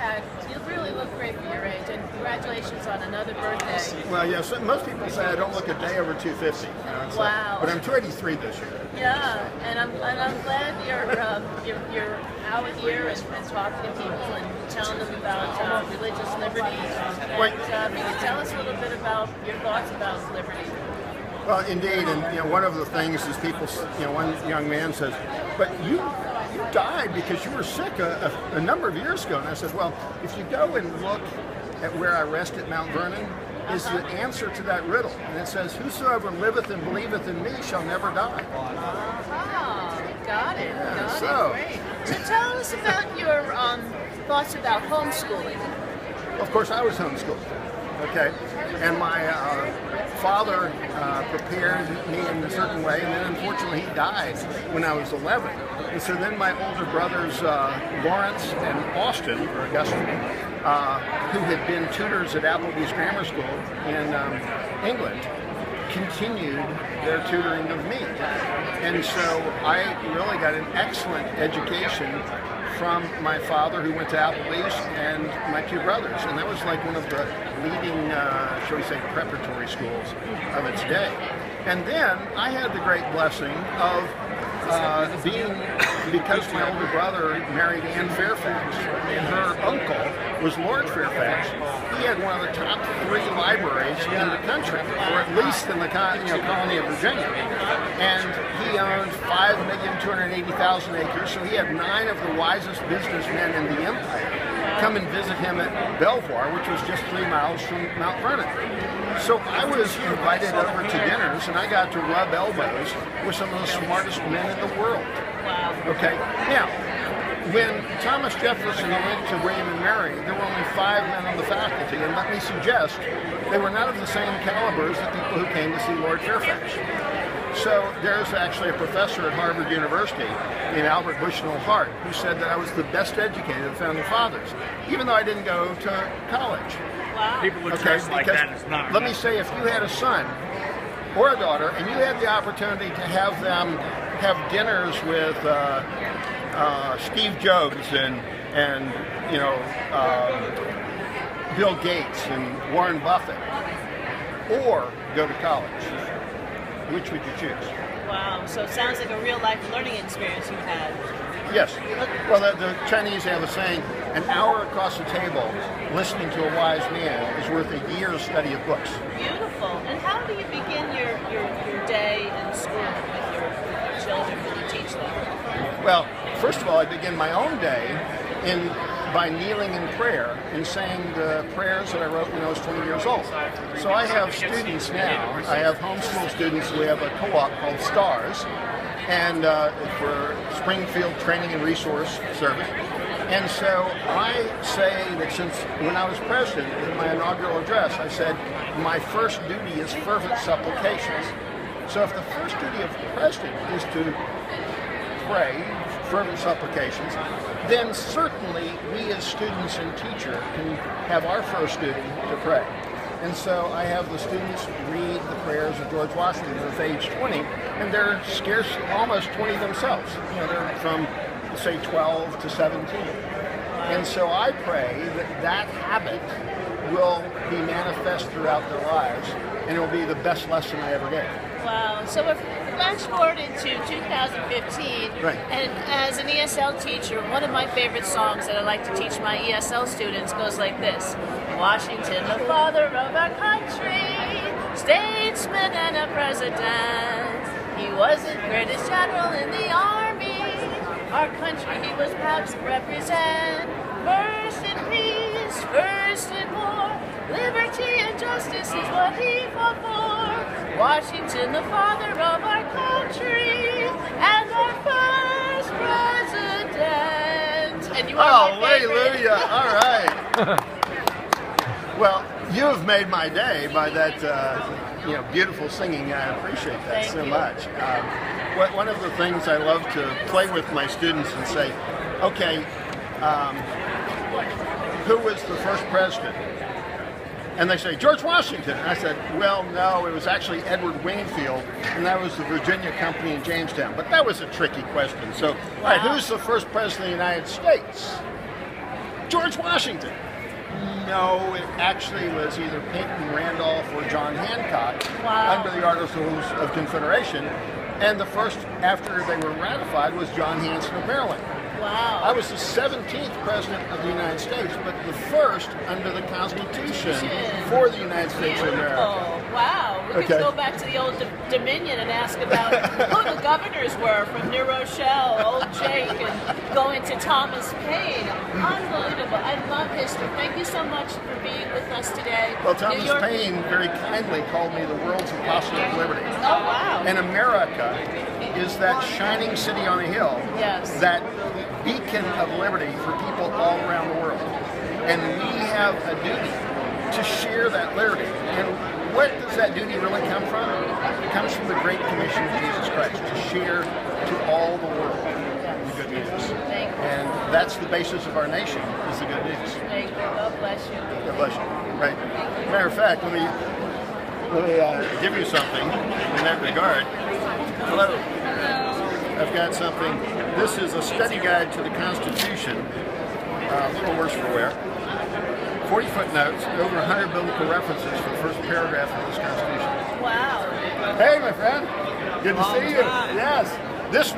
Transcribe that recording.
fact, you really look great for your age, and congratulations on another birthday. Well, yes, most people say I don't look a day over 250. Wow. But I'm 283 this year. Yeah, and I'm glad you're out here and talking to people and telling them about religious liberty. And you can tell us a little bit about your thoughts about liberty. Well, indeed, and one of the things is people, one young man says, "But you died because you were sick a number of years ago." And I said, "Well, if you go and look at where I rest at Mount Vernon, is the answer to that riddle, and it says, 'Whosoever liveth and believeth in me shall never die.'" Got it. Yeah, got so. it. Great. So tell us about your thoughts about homeschooling. Of course, I was homeschooled. Okay, and my father prepared me in a certain way, and then unfortunately he died when I was 11. And so then my older brothers, Lawrence and Austin, or Augustine, who had been tutors at Applebee's Grammar School in England, continued their tutoring of me. And so I really got an excellent education from my father, who went to Applebee's, and my two brothers. And that was like one of the leading, shall we say, preparatory schools of its day. And then I had the great blessing of because my older brother married Anne Fairfax, and her uncle was Lord Fairfax. He had one of the top 3 libraries in the country, or at least in the colony of Virginia. And he owned 5,280,000 acres, so he had 9 of the wisest businessmen in the empire come and visit him at Belvoir, which was just 3 miles from Mount Vernon. So I was invited over to dinners, and I got to rub elbows with some of the smartest men in the world. Wow. Okay, now, when Thomas Jefferson went to William and Mary, there were only 5 men on the faculty, and let me suggest, they were not of the same caliber as the people who came to see Lord Fairfax. So there's actually a professor at Harvard University named Albert Bushnell Hart who said that I was the best educated of the Founding Fathers, even though I didn't go to college. Wow. People would dress like that. It's not. Let me say, if you had a son or a daughter and you had the opportunity to have them have dinners with Steve Jobs and Bill Gates and Warren Buffett, or go to college, which would you choose? Wow, so it sounds like a real life learning experience you've had. Yes. Well, the Chinese have a saying, an hour across the table listening to a wise man is worth a year's study of books. Beautiful. And how do you begin your day in school with your children when you teach them? Well, first of all, I begin my own day by kneeling in prayer and saying the prayers that I wrote when I was 20 years old. So I have students now. I have homeschool students. We have a co-op called STARS, and for Springfield Training and Resource Service. And so I say that since when I was president, in my inaugural address, I said, my first duty is fervent supplications. So if the first duty of the president is to pray, fervent supplications, then certainly we as students and teacher can have our first duty to pray. And so I have the students read the prayers of George Washington at age 20, and they're almost 20 themselves. They're from, say, 12 to 17. And so I pray that habit will be manifest throughout their lives, and it will be the best lesson I ever gave. Wow. So we're flash forward into 2015, right. And as an ESL teacher, one of my favorite songs that I like to teach my ESL students goes like this. Washington, the father of our country, statesman and a president. He was the greatest general in the army. Our country he was proud to represent. First in peace, first in war. Liberty and justice is what he fought for. Washington, the father of our country, and our first president. And you are my favorite. Hallelujah! All right. Well, you have made my day by that, beautiful singing. I appreciate that Thank so you. much. One of the things I love to play with my students and say, okay, who was the first president? And they say, George Washington. And I said, well, no, it was actually Edward Wingfield, and that was the Virginia Company in Jamestown. But that was a tricky question. So, all right, who's the first president of the United States? George Washington. No, it actually was either Peyton Randolph or John Hancock under the Articles of Confederation. And the first, after they were ratified, was John Hanson of Maryland. Wow. I was the 17th president of the United States, but the first under the Constitution for the United States of America. Wow. We could go back to the old Dominion and ask about who the governors were from New Rochelle, Old Jake, and go into Thomas Paine. Unbelievable. I love history. Thank you so much for being with us today. Well, Thomas Paine very kindly called me the world's apostle of liberty. Oh, wow. And America is that shining city on a hill, that beacon of liberty for people all around the world. And we have a duty to share that liberty. And where does that duty really come from? It comes from the Great Commission of Jesus Christ, to share to all the world the good news. And that's the basis of our nation, is the good news. Thank you. God bless you. God bless you. Right. Matter of fact, let me give you something in that regard. Hello. I've got something. This is a study guide to the Constitution, a little worse for wear. 40 footnotes, over 100 biblical references for the first paragraph of this Constitution. Wow. Hey, my friend. Good to see you. Yes. This man